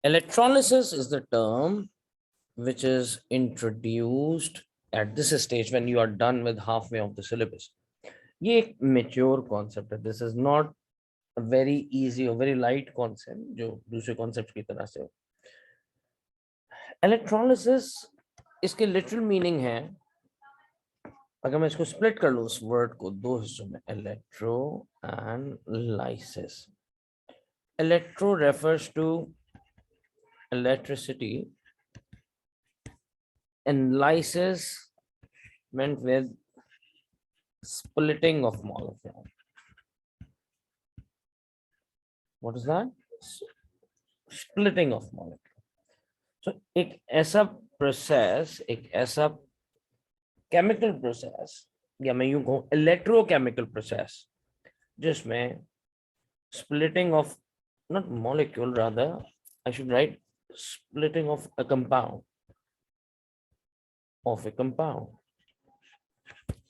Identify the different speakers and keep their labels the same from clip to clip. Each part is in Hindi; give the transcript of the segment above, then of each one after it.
Speaker 1: Electrolysis is the term which is introduced at this stage when you are done with halfway of the syllabus. ये एक mature concept है. This is not a very easy or very light concept जो दूसरे concept की तरह से. Electrolysis इसके literal meaning है, अगर मैं इसको split कर लूँ उस word को दो हिस्सों में, electro and lysis. Electro refers to electricity and lysis meant with splitting of molecule. What is that? Splitting of molecule. So एक ऐसा process, एक ऐसा chemical process, या मैं यूं कहूं electrochemical process, जिसमें splitting of not molecule, rather I should write splitting of a compound,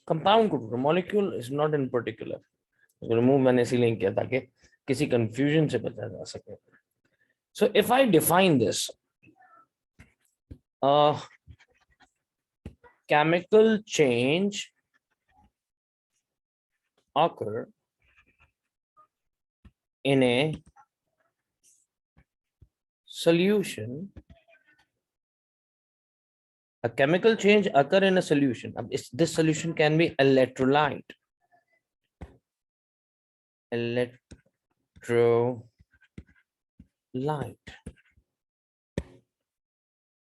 Speaker 1: compound को molecule is not in particular. remove मैंने इसीलिए किया ताकि किसी confusion से बचा जा सके. So if I define this, chemical change occur in a solution. A chemical change occur in a solution. This solution can be electrolyte.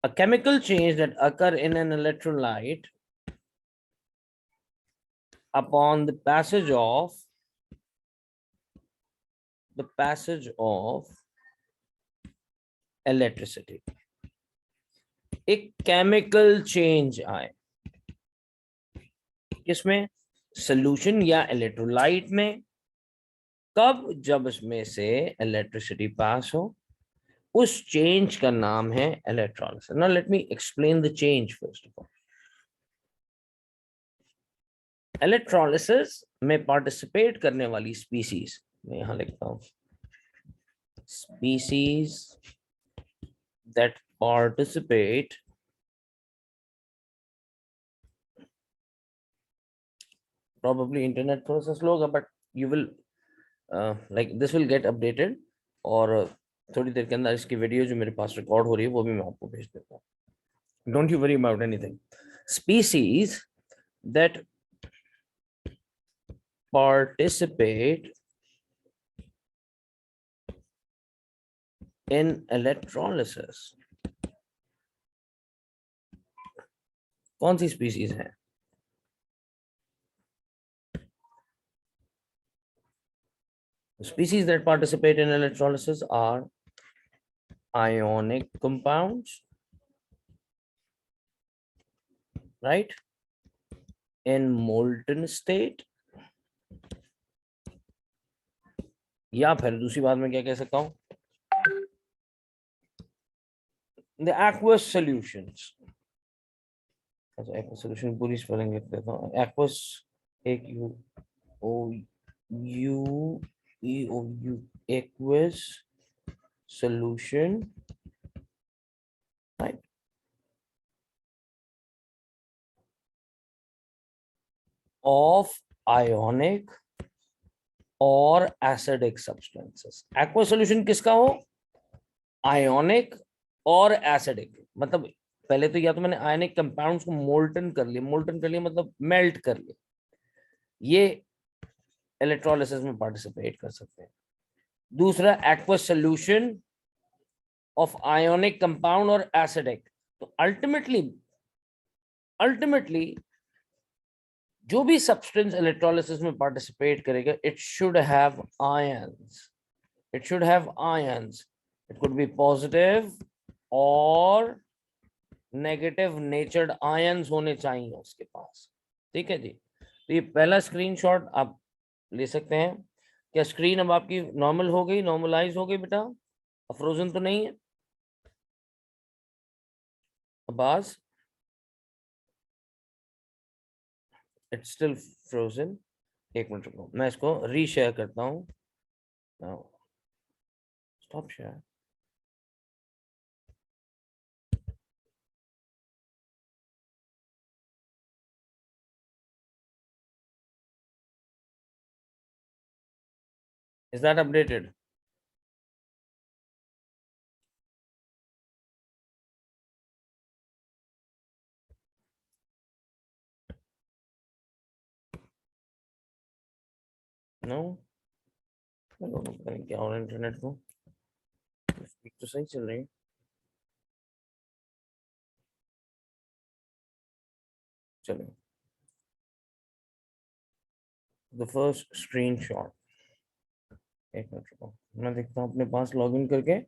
Speaker 1: A chemical change that occur in an electrolyte upon the passage of electricity. एक केमिकल चेंज आए किसमें, सोल्यूशन या इलेक्ट्रोलाइट में. कब, जब इसमें से इलेक्ट्रिसिटी पास हो. उस चेंज का नाम है electrolysis. Now let me explain the change first of all. Electrolysis में पार्टिसिपेट करने वाली स्पीसीज, मैं यहां लिखता हूं, species that participate probably internet थोड़ा सा slow होगा, but you will like this will get updated. और थोड़ी देर के अंदर इसकी वीडियो जो मेरे पास रिकॉर्ड हो रही है वो भी मैं आपको भेज देता हूँ. Don't you worry about anything. Species that participate in electrolysis, कौन सी स्पीसीज है? Species that participate in electrolysis are ionic compounds, right, in molten state. या फिर दूसरी बात में क्या कह सकता हूं, the aqueous solutions. अच्छा, aqueous solution पूरी स्पेलिंग लिख देता हूं. aqueous, AQOUEOU, aqueous solution, right, of ionic और एसिडिक सब्सटेंसेस. एक्वा सॉल्यूशन किसका हो, आयोनिक और एसिडिक. मतलब पहले तो या तो मैंने आयोनिक कंपाउंड्स को मोल्टन कर लिया मतलब मेल्ट कर लिया, ये इलेक्ट्रोलिसिस में पार्टिसिपेट कर सकते हैं. दूसरा, aqua solution of ionic compound और एसिडिक. तो अल्टीमेटली जो भी सब्सटेंस इलेक्ट्रोलिसिस में पार्टिसिपेट करेगा, it should have ions. It could be positive और नेगेटिव नेचर्ड आयंस होने चाहिए उसके पास. ठीक है जी. तो ये पहला स्क्रीनशॉट आप ले सकते हैं. क्या स्क्रीन अब आपकी नॉर्मल हो गई, नॉर्मलाइज हो गई बेटा? फ्रोजन तो नहीं है अब्बास? It's still frozen. एक मिनट रुको, मैं इसको रीशेयर करता हूँ. Stop share. Is that updated? No, I don't know क्या हो रहा है इंटरनेट को, स्पीड तो सही चल रही है. चलो, द फर्स्ट स्क्रीनशॉट. एक मिनट रुको, मैं देखता हूँ अपने पास लॉगिन करके.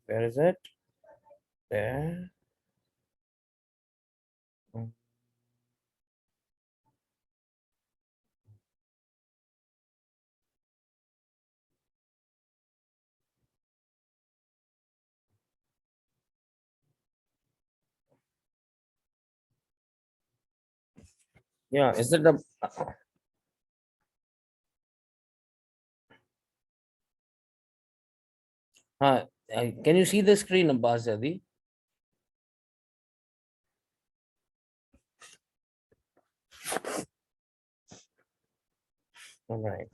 Speaker 1: Where is it? There. Yeah, is it the can you see the screen, Abbas Zadi? All right.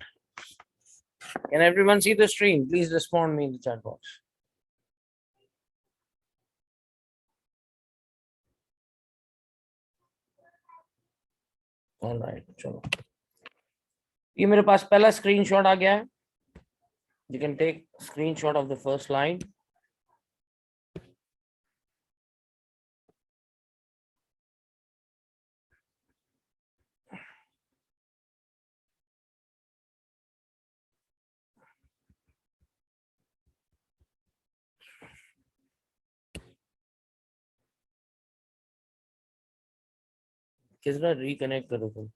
Speaker 1: Can everyone see the screen? Please respond me in the chat box. All right, चलो. ये मेरे पास पहला स्क्रीनशॉट आ गया है. You can take screenshot of the first line. किसका reconnect करो तुम.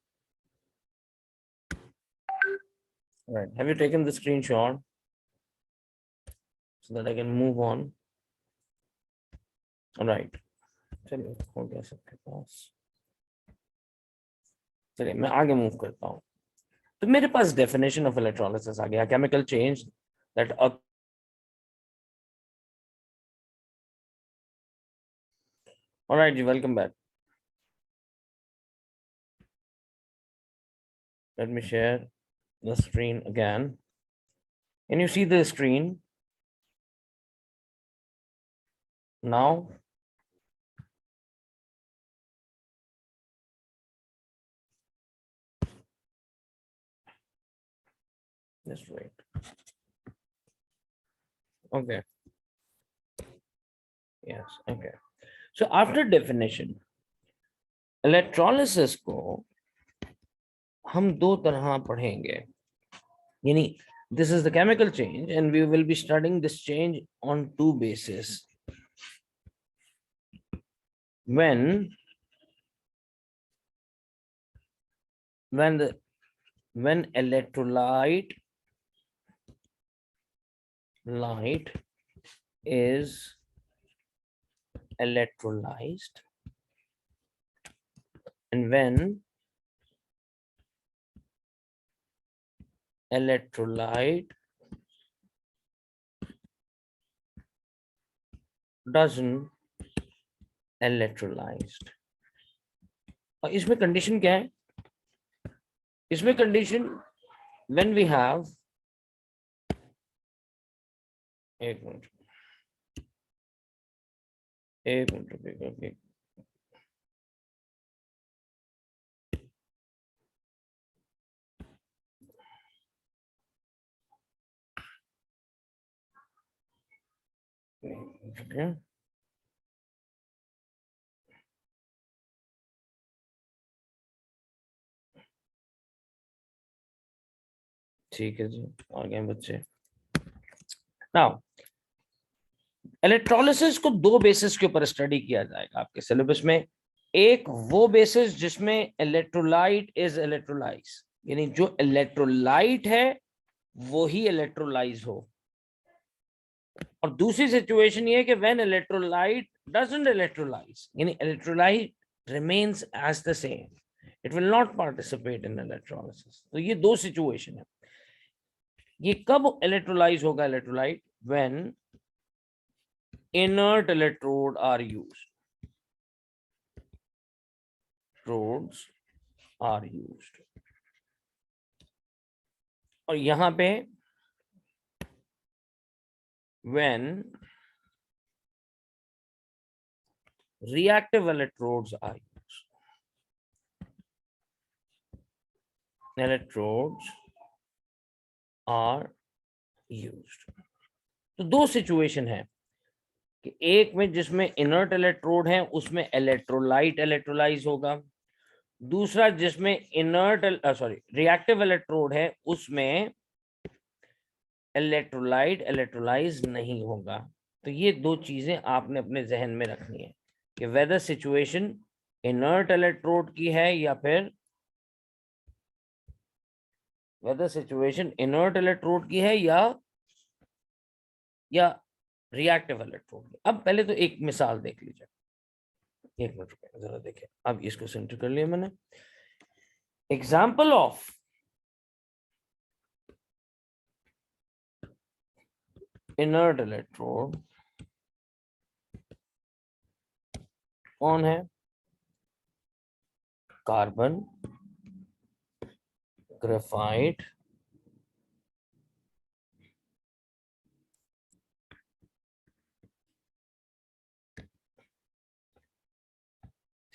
Speaker 1: All right. Have you taken the screenshot so that I can move on? All right. चलिए हो गया सबके पास. चलिए मैं आगे मूव करता हूँ. तो मेरे पास डेफिनेशन ऑफ इलेक्ट्रोलिसिस आ गया. Chemical change that All right, welcome back. Let me share the screen again. Can you see the screen now? Just wait. Okay. Yes. Okay. So after definition, electrolysis को हम दो तरह पढ़ेंगे. यानी this is the chemical change and we will be studying this change on two bases. When electrolyte is electrolyzed and when electrolyte doesn't electrolyzed. और इसमें कंडीशन क्या है? इसमें कंडीशन when we have एक मिनट रुकिए. ठीक है जी, आ गए बच्चे. नाउ इलेक्ट्रोलिसिस को दो बेसिस के ऊपर स्टडी किया जाएगा आपके सिलेबस में. एक वो बेसिस जिसमें इलेक्ट्रोलाइट इज इलेक्ट्रोलाइज, यानी जो इलेक्ट्रोलाइट है वो ही इलेक्ट्रोलाइज हो. और दूसरी सिचुएशन ये है कि व्हेन इलेक्ट्रोलाइट डजंट इलेक्ट्रोलाइज, यानी electrolyte remains as the same, it will not participate in electrolysis. तो ये दो सिचुएशन है. ये कब इलेक्ट्रोलाइज होगा electrolyte? When inert electrode are used. Electrodes are used. और यहां पे when reactive electrodes are used, electrodes are used, तो दो सिचुएशन है कि एक में जिसमें इनर्ट इलेक्ट्रोड है उसमें इलेक्ट्रोलाइट इलेक्ट्रोलाइज होगा, दूसरा जिसमें इनर्ट रिएक्टिव इलेक्ट्रोड है उसमें इलेक्ट्रोलाइट इलेक्ट्रोलाइज नहीं होगा। तो ये दो चीजें आपने अपने जहन में रखनी है कि वेदर सिचुएशन इनर्ट इलेक्ट्रोड की है या फिर वेदर सिचुएशन इनर्ट इलेक्ट्रोड की है या रिएक्टिव इलेक्ट्रोड की। अब पहले तो एक मिसाल देख लीजिए, एक मिनट रुपए जरा देखें। अब इसको सेंटर कर लिया मैंने। एग्जाम्पल ऑफ इनर्ट इलेक्ट्रोड कौन है? कार्बन, ग्रेफाइट,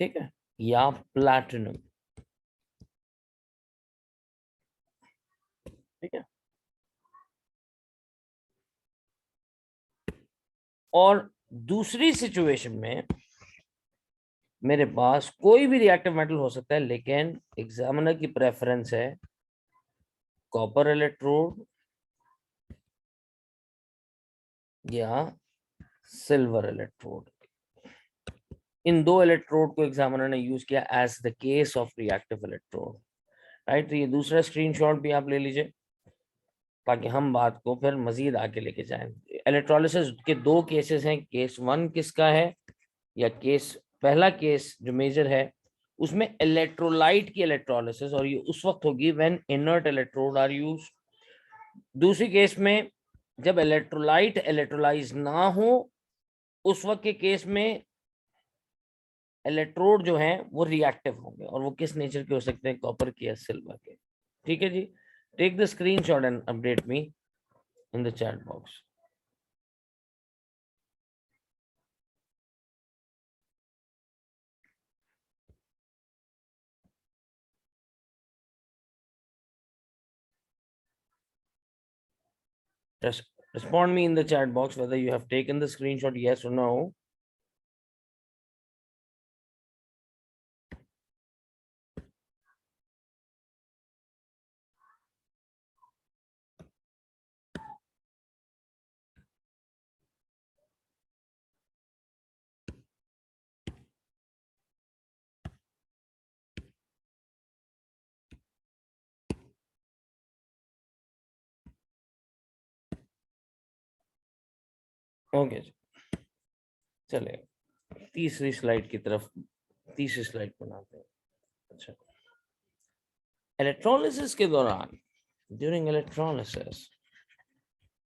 Speaker 1: ठीक है, या प्लैटिनम, ठीक है। और दूसरी सिचुएशन में मेरे पास कोई भी रिएक्टिव मेटल हो सकता है, लेकिन एग्जामिनर की प्रेफरेंस है कॉपर इलेक्ट्रोड या सिल्वर इलेक्ट्रोड। इन दो इलेक्ट्रोड को एग्जामिनर ने यूज किया as the case of reactive electrode, right. तो ये दूसरा स्क्रीनशॉट भी आप ले लीजिए ताकि हम बात को फिर मजीद आगे लेके जाएं। इलेक्ट्रोलिसिस के दो केसेस हैं, केस वन किसका है, या केस पहला केस जो मेजर है उसमें इलेक्ट्रोलाइट की इलेक्ट्रोलिसिस, और ये उस वक्त होगी when inert electrode are used. दूसरी केस में जब इलेक्ट्रोलाइट इलेक्ट्रोलाइज ना हो उस वक्त के केस में इलेक्ट्रोड जो हैं वो रिएक्टिव होंगे, और वो किस नेचर के हो सकते हैं? कॉपर के या सिल्वर के, ठीक है जी। Take the screenshot and update me in the chat box. Just respond me in the chat box whether you have taken the screenshot, yes or no. Okay जी, चले तीसरी स्लाइड की तरफ, तीसरी स्लाइड बनाते हैं। अच्छा, इलेक्ट्रोलिसिस के दौरान, ड्यूरिंग इलेक्ट्रोलिसिस,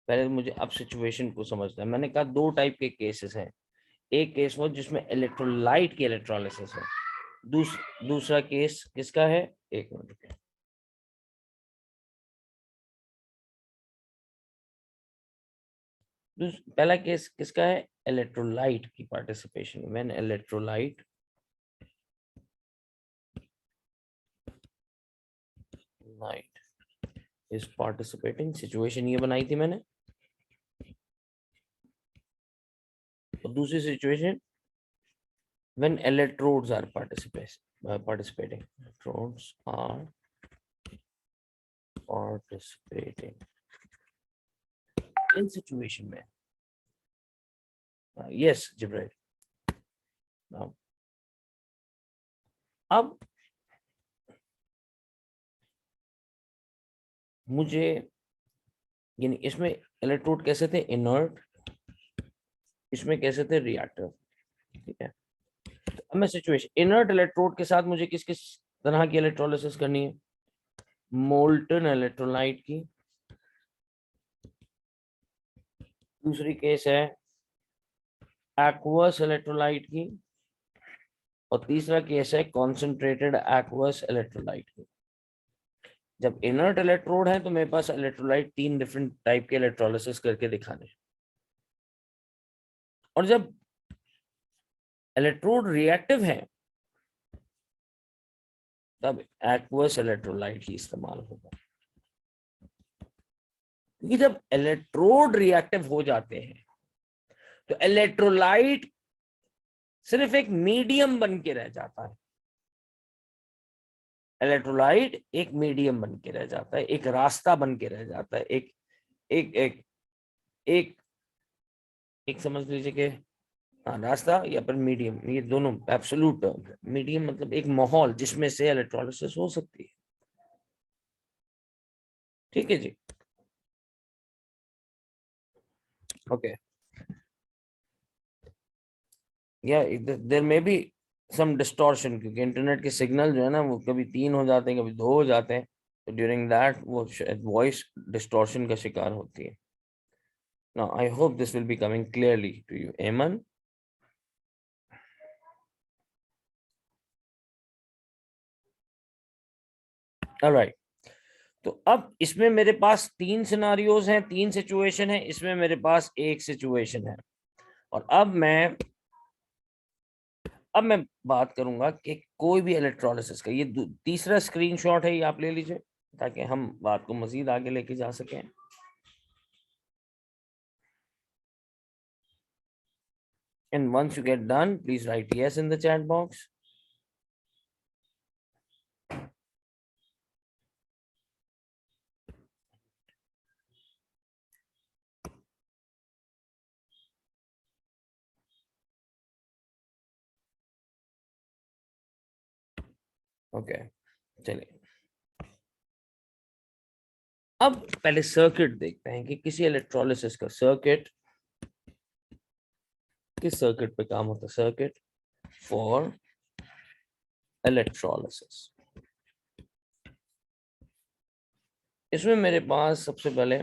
Speaker 1: पहले मुझे अब सिचुएशन को समझना है। मैंने कहा दो टाइप के केसेस हैं, एक केस वो जिसमें इलेक्ट्रोलाइट की इलेक्ट्रोलिसिस है, दूसरा केस किसका है? एक मिनट रुकिए। पहला केस किसका है? इलेक्ट्रोलाइट की participation. When electrolyte light is participating, situation ये बनाई थी मैंने। और दूसरी situation when electrodes are participating, electrodes are participating in situation में, yes Jibril। now अब मुझे यानी इसमें इलेक्ट्रोड कैसे थे? इनर्ट, इसमें कैसे थे? रिएक्टिव, ठीक है। तो अब मैं सिचुएशन इनर्ट इलेक्ट्रोड के साथ मुझे किस किस तरह की इलेक्ट्रोलिसिस करनी है? मोल्टन इलेक्ट्रोलाइट की, दूसरी केस है एक्वस इलेक्ट्रोलाइट की, और तीसरा केस है कॉन्सेंट्रेटेड एक्वस इलेक्ट्रोलाइट की। जब इनर्ट इलेक्ट्रोड है तो मेरे पास इलेक्ट्रोलाइट 3 डिफरेंट टाइप के इलेक्ट्रोलिसिस करके दिखाने, और जब इलेक्ट्रोड रिएक्टिव है तब एक्वस इलेक्ट्रोलाइट ही इस्तेमाल होगा, क्योंकि जब इलेक्ट्रोड रिएक्टिव हो जाते हैं तो इलेक्ट्रोलाइट सिर्फ एक मीडियम बन के रह जाता है। इलेक्ट्रोलाइट एक मीडियम बन के रह जाता है, एक रास्ता बन के रह जाता है, एक एक एक एक एक समझ लीजिए कि हाँ, रास्ता या फिर मीडियम, ये दोनों एब्सोल्यूट टर्म है। मीडियम मतलब एक माहौल जिसमें से इलेक्ट्रोलिसिस हो सकती है। ठीक है जी, ओके। या there may be some distortion, क्योंकि इंटरनेट के सिग्नल जो है ना वो कभी 3 हो जाते हैं, कभी 2 हो जाते हैं, तो ड्यूरिंग दैट वो वॉइस डिस्टॉर्शन का शिकार होती है। Now I hope this will be coming clearly to you, Eman. Alright, तो अब इसमें मेरे पास 3 सिनारियोज हैं, 3 सिचुएशन है, इसमें मेरे पास एक सिचुएशन है। और अब मैं बात करूंगा कि कोई भी इलेक्ट्रोलिसिस का, ये तीसरा स्क्रीनशॉट है, ये आप ले लीजिए ताकि हम बात को मजीद आगे लेके जा सकें। And once you get done, please write yes in the chat box. Okay, चलिए अब पहले सर्किट देखते हैं कि किसी इलेक्ट्रोलिसिस का सर्किट किस सर्किट पे काम होता है। सर्किट फॉर इलेक्ट्रोलिसिस, इसमें मेरे पास सबसे पहले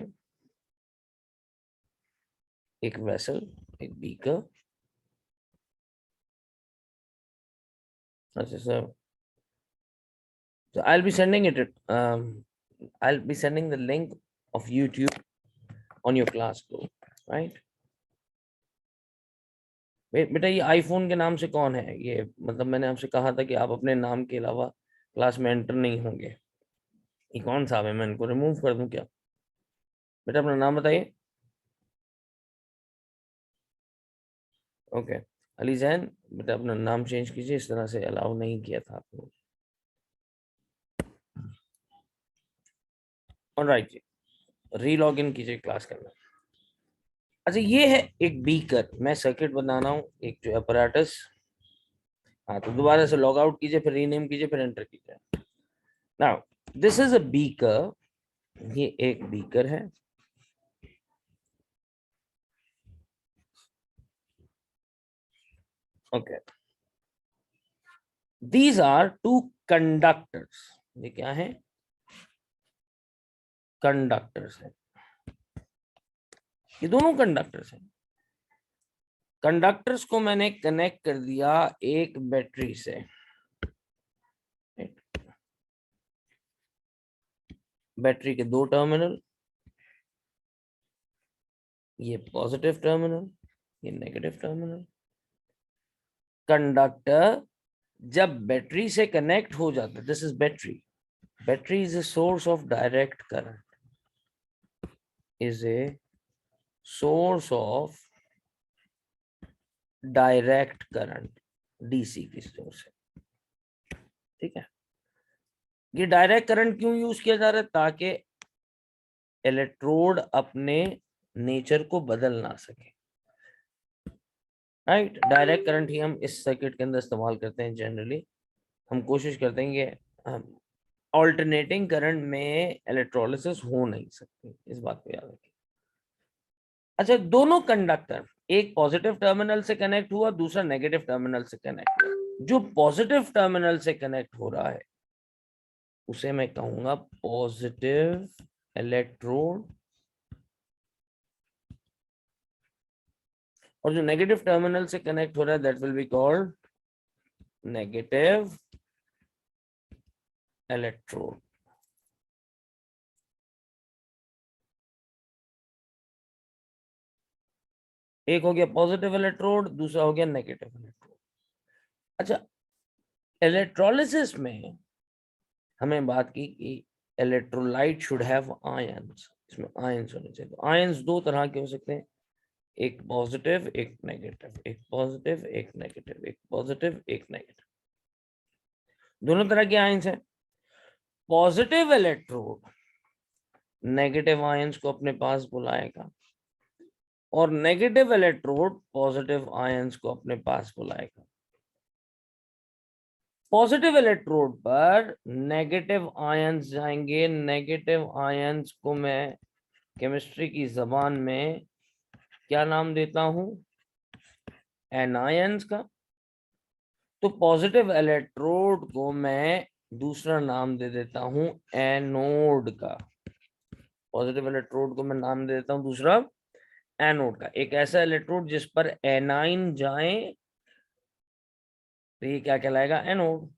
Speaker 1: एक वेसल, एक बीकर। अच्छा sir, so I'll be sending it, I'll be sending the link of YouTube on your class group, right? बेटा ये आईफोन के नाम से कौन है? ये मतलब मैंने आपसे कहा था कि आप अपने नाम के अलावा क्लास में एंटर नहीं होंगे। ये कौन सा है? मैं इनको रिमूव कर दूं क्या? बेटा अपना नाम बताइए। ओके, अली जैन, बेटा अपना नाम चेंज कीजिए, इस तरह से अलाउ नहीं किया था आपको। ऑलराइट जी, रीलॉग इन कीजिए क्लास के अंदर। अच्छा ये है एक बीकर, मैं सर्किट बना रहा हूँ, एक जो अपैरेटस। हाँ तो दोबारा से लॉग आउट कीजिए, फिर रीनेम कीजिए, फिर एंटर कीजिए। Now this is a beaker, ये एक बीकर है। Okay, these are two conductors, ये क्या है? कंडक्टर्स है, ये दोनों कंडक्टर्स हैं। कंडक्टर्स को मैंने कनेक्ट कर दिया एक बैटरी से। बैटरी के 2 टर्मिनल, ये पॉजिटिव टर्मिनल, ये नेगेटिव टर्मिनल। कंडक्टर जब बैटरी से कनेक्ट हो जाता है, this is battery, battery is a source of direct current, is a source of direct current, DC की सोर्स है। ठीक है, ये डायरेक्ट करंट क्यों यूज किया जा रहा है? ताकि इलेक्ट्रोड अपने नेचर को बदल ना सके। राइट, डायरेक्ट करंट ही हम इस सर्किट के अंदर इस्तेमाल करते हैं जनरली। हम कोशिश करते हैं कि ऑल्टरनेटिंग करंट में इलेक्ट्रोलिसिस हो नहीं सकती, इस बात को याद रखिए। अच्छा, दोनों कंडक्टर, एक पॉजिटिव टर्मिनल से कनेक्ट हुआ, दूसरा नेगेटिव टर्मिनल से कनेक्ट हुआ। जो पॉजिटिव टर्मिनल से कनेक्ट हो रहा है उसे मैं कहूंगा पॉजिटिव इलेक्ट्रोड, और जो नेगेटिव टर्मिनल से कनेक्ट हो रहा है that will be called negative electrode. एक हो गया पॉजिटिव इलेक्ट्रोड, दूसरा हो गया नेगेटिव इलेक्ट्रोड। अच्छा, इलेक्ट्रोलिसिस में हमें बात की कि इलेक्ट्रोलाइट शुड हैव आयंस, इसमें आयंस होने चाहिए। तो आयंस दो तरह के हो सकते हैं, एक पॉजिटिव एक नेगेटिव, एक पॉजिटिव एक नेगेटिव, एक पॉजिटिव एक नेगेटिव, दोनों तरह के आयंस हैं। पॉजिटिव इलेक्ट्रोड नेगेटिव आयंस को अपने पास बुलाएगा और नेगेटिव इलेक्ट्रोड पॉजिटिव आयंस को अपने पास बुलाएगा। पॉजिटिव इलेक्ट्रोड पर नेगेटिव आयंस जाएंगे। नेगेटिव आयंस को मैं केमिस्ट्री की जबान में क्या नाम देता हूं? एनायंस का। तो पॉजिटिव इलेक्ट्रोड को मैं दूसरा नाम दे देता हूं एनोड का। पॉजिटिव इलेक्ट्रोड को मैं नाम दे देता हूं दूसरा एनोड का। एक ऐसा इलेक्ट्रोड जिस पर एनाइन जाए तो ये क्या कहलाएगा? एनोड।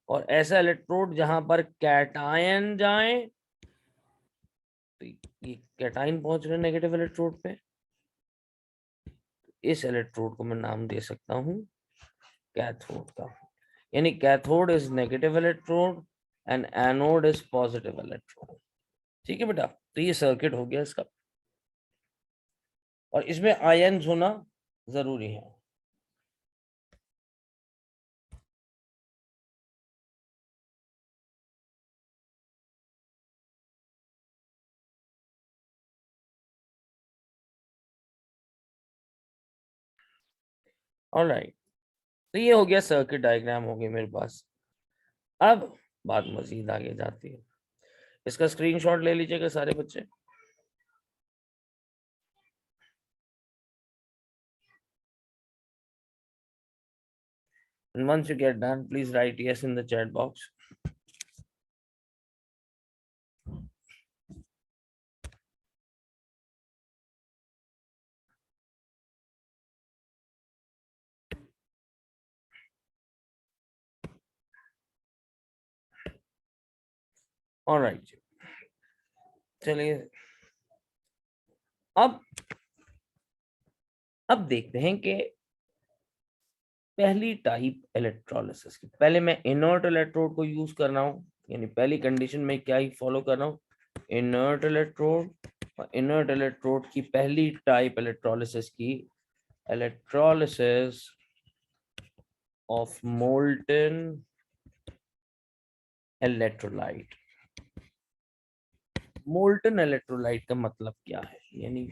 Speaker 1: और ऐसा इलेक्ट्रोड जहां पर कैटायन जाए तो ये कैटायन पहुंच रहे नेगेटिव इलेक्ट्रोड पे, इस इलेक्ट्रोड को मैं नाम दे सकता हूं कैथोड का। यानी cathode is negative electrode and anode is positive electrode. ठीक है बेटा, तो ये सर्किट हो गया इसका, और इसमें आयन्स होना जरूरी है। ऑलराइट, तो ये हो गया सर्किट डायग्राम हो गई मेरे पास। अब बात मजीद आगे जाती है। इसका स्क्रीनशॉट ले लीजिएगा सारे बच्चे। And once you get done, please write yes in the chat box. All right. चलिए अब देखते हैं कि पहली टाइप इलेक्ट्रोलिसिस की। पहले मैं इनर्ट इलेक्ट्रोड को यूज कर रहा हूँ, यानी पहली कंडीशन में क्या ही फॉलो कर रहा हूँ, इनर्ट इलेक्ट्रोड। और इनर्ट इलेक्ट्रोड की पहली टाइप इलेक्ट्रोलिसिस की, electrolysis of molten electrolyte. Molten electrolyte का मतलब क्या है? यानी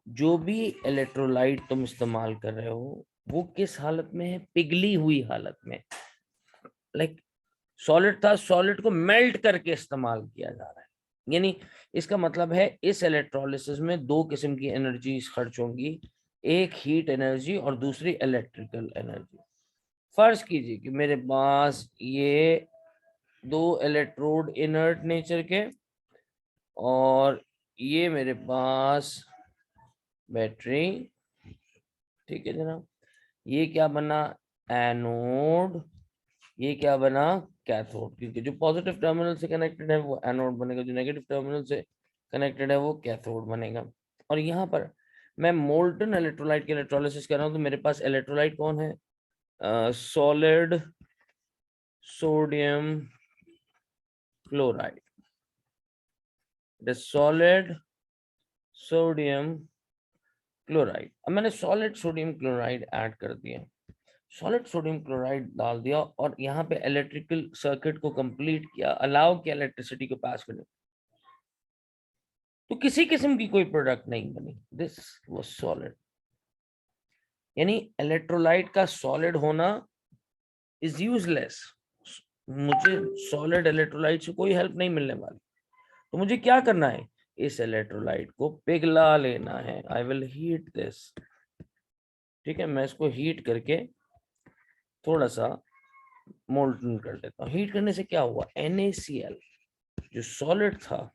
Speaker 1: जो भी इलेक्ट्रोलाइट तुम इस्तेमाल कर रहे हो वो किस हालत में है? पिघली हुई हालत में। लाइक सॉलिड था, सॉलिड को मेल्ट करके इस्तेमाल किया जा रहा है। यानी इसका मतलब है इस इलेक्ट्रोलिसिस में दो किस्म की एनर्जी खर्च होंगी, एक हीट एनर्जी और दूसरी इलेक्ट्रिकल एनर्जी। फर्ज कीजिए कि मेरे पास ये दो इलेक्ट्रोड इनर्ट नेचर के, और ये मेरे पास बैटरी। ठीक है जनाब, ये क्या बना? एनोड। ये क्या बना? कैथोड। क्योंकि जो पॉजिटिव टर्मिनल से कनेक्टेड है वो एनोड बनेगा, जो नेगेटिव टर्मिनल से कनेक्टेड है वो कैथोड बनेगा। और यहाँ पर मैं मोल्टन इलेक्ट्रोलाइट की इलेक्ट्रोलिसिस कर रहा हूँ, तो मेरे पास इलेक्ट्रोलाइट कौन है? Solid sodium chloride. Solid sodium chloride. अब मैंने सॉलिड सोडियम क्लोराइड ऐड कर दिया, सॉलिड सोडियम क्लोराइड डाल दिया, और यहाँ पे इलेक्ट्रिकल सर्किट को कंप्लीट किया, अलाउ किया इलेक्ट्रिसिटी को पास करने। तो किसी किस्म की कोई प्रोडक्ट नहीं बनी, दिस वाज सॉलिड। यानी इलेक्ट्रोलाइट का सॉलिड होना इज यूजलेस। मुझे सॉलिड इलेक्ट्रोलाइट से कोई हेल्प नहीं मिलने वाली। तो मुझे क्या करना है? इस इलेक्ट्रोलाइट को पिघला लेना है। I will heat this. ठीक है, मैं इसको हीट करके थोड़ा सा मोल्टन कर देता हूँ। हीट करने से क्या हुआ? NaCl जो सॉलिड था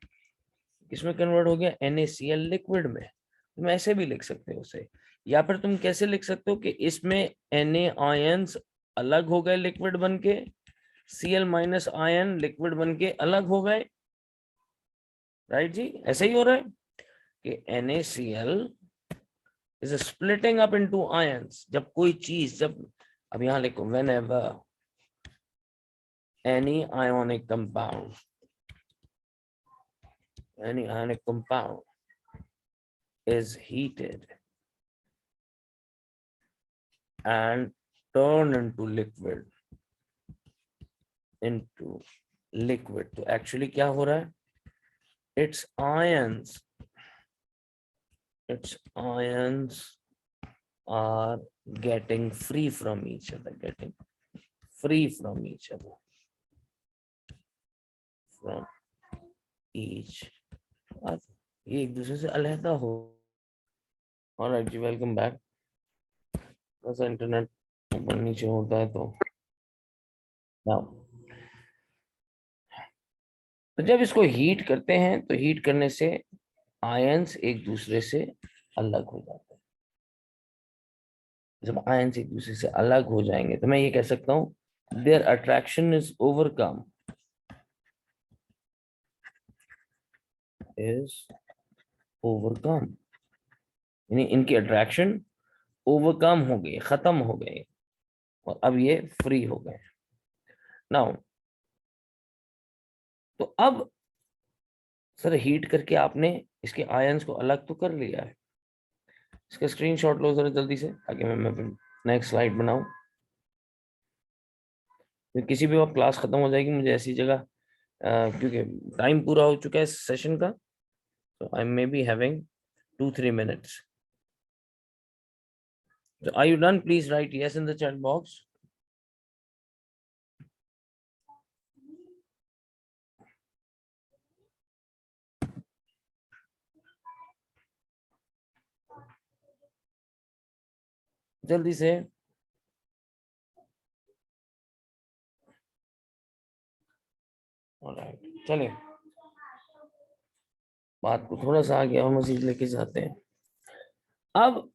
Speaker 1: इसमें कन्वर्ट हो गया NaCl लिक्विड में। तुम ऐसे भी लिख सकते हो उसे, या फिर तुम कैसे लिख सकते हो कि इसमें Na आयंस अलग हो गए लिक्विड बन के, Cl माइनस आयन लिक्विड बन के अलग हो गए। राइट जी, ऐसे ही हो रहा है कि NaCl is splitting up into ions. जब कोई चीज, जब अब यहाँ लिखो whenever any ionic compound is heated and turned into liquid, तो एक्चुअली क्या हो रहा है, its ions are getting free from each other, ये एक दूसरे से अलहदा हो। ऑलराइट जी, वेलकम बैक। ऐसा इंटरनेट ऊपर नीचे होता है तो जब इसको हीट करते हैं तो हीट करने से आयंस एक दूसरे से अलग हो जाते हैं। जब आयंस एक दूसरे से अलग हो जाएंगे तो मैं ये कह सकता हूं देयर अट्रैक्शन इज ओवरकम, यानी इनकी अट्रैक्शन ओवरकम हो गई, खत्म हो गए और अब ये फ्री हो गए। नाउ तो अब सर हीट करके आपने इसके आयंस को अलग तो कर लिया है, इसका स्क्रीनशॉट लो जरा जल्दी से ताकि मैं नेक्स्ट स्लाइड बनाऊं। किसी भी वक्त क्लास खत्म हो जाएगी, मुझे ऐसी जगह क्योंकि टाइम पूरा हो चुका है सेशन का, तो I may be having 2-3 minutes. So are you done? Please write yes in the chat box. जल्दी से। ऑलराइट, चलिए बात को थोड़ा सा आगे और मजीद लेके जाते हैं। अब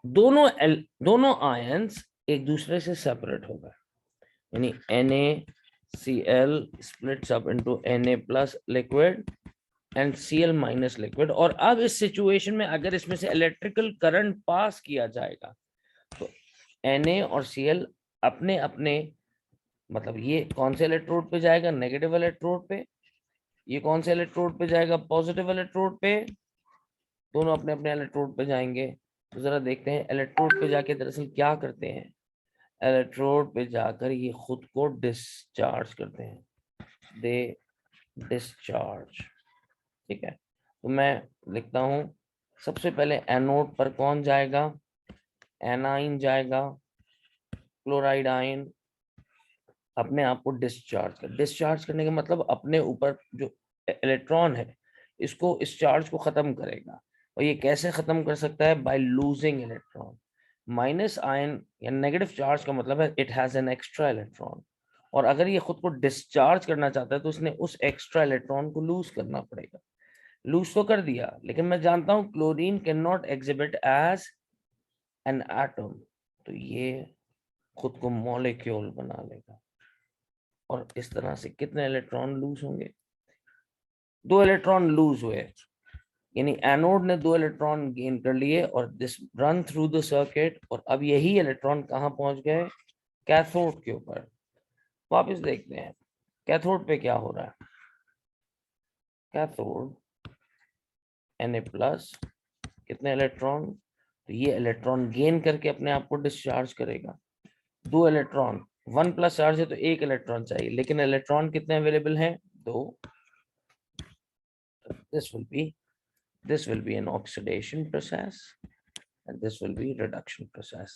Speaker 1: दोनों आयंस एक दूसरे से सेपरेट हो गए, यानी NaCl splits up into Na plus liquid and Cl minus liquid। और अब इस सिचुएशन में अगर इसमें से इलेक्ट्रिकल करंट पास किया जाएगा तो Na और Cl अपने अपने, मतलब ये कौन से इलेक्ट्रोड पे जाएगा, नेगेटिव इलेक्ट्रोड पे, ये कौन से इलेक्ट्रोड पे जाएगा, पॉजिटिव इलेक्ट्रोड पे, दोनों अपने अपने इलेक्ट्रोड पे जाएंगे। तो जरा देखते हैं इलेक्ट्रोड पे जाके दरअसल क्या करते हैं। इलेक्ट्रोड पे जाकर ये खुद को डिस्चार्ज करते हैं, दे डिस्चार्ज। ठीक है, तो मैं लिखता हूं सबसे पहले एनोड पर कौन जाएगा, एनाइन जाएगा, क्लोराइड आयन अपने आप को डिस्चार्ज करने का मतलब अपने ऊपर जो इलेक्ट्रॉन है इसको, इस चार्ज को खत्म करेगा। और ये कैसे खत्म कर सकता है, by losing electron. Minus ion या नेगेटिव चार्ज का मतलब है it has an extra electron, और अगर ये खुद को डिस्चार्ज करना चाहता है तो उसने उस एक्स्ट्रा इलेक्ट्रॉन को लूज करना पड़ेगा। लूज तो कर दिया, लेकिन मैं जानता हूं chlorine can not exhibit as an atom, तो ये खुद को मॉलिक्यूल बना लेगा। और इस तरह से कितने इलेक्ट्रॉन लूज होंगे, 2 इलेक्ट्रॉन लूज हुए, यानी एनोड ने 2 इलेक्ट्रॉन गेन कर लिए और this run through the circuit, और अब यही इलेक्ट्रॉन कहां पहुंच गए, कैथोड के ऊपर। वापस देखते हैं कैथोड पे क्या हो रहा है। कैथोड Na प्लस, कितने इलेक्ट्रॉन, तो ये इलेक्ट्रॉन गेन करके अपने आप को डिस्चार्ज करेगा। 2 इलेक्ट्रॉन, 1 प्लस चार्ज है तो 1 इलेक्ट्रॉन चाहिए, लेकिन इलेक्ट्रॉन कितने अवेलेबल हैं, 2। this will be an oxidation process and this will be reduction process.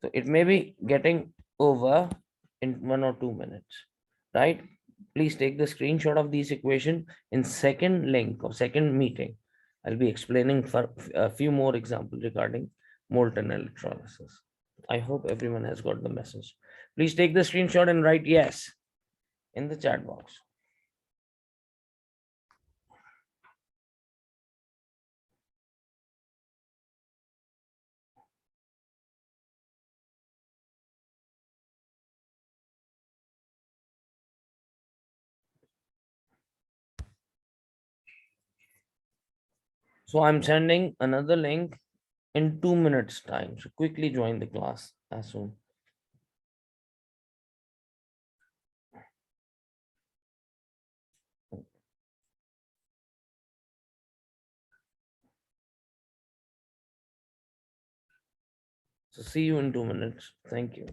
Speaker 1: So it may be getting over in 1 or 2 minutes, right? Please take the screenshot of these equation. In second link or second meeting I'll be explaining for a few more examples regarding molten electrolysis. I hope everyone has got the message. Please take the screenshot and write yes in the chat box. So I'm sending another link in 2 minutes time. So quickly join the class as soon. So see you in 2 minutes. Thank you.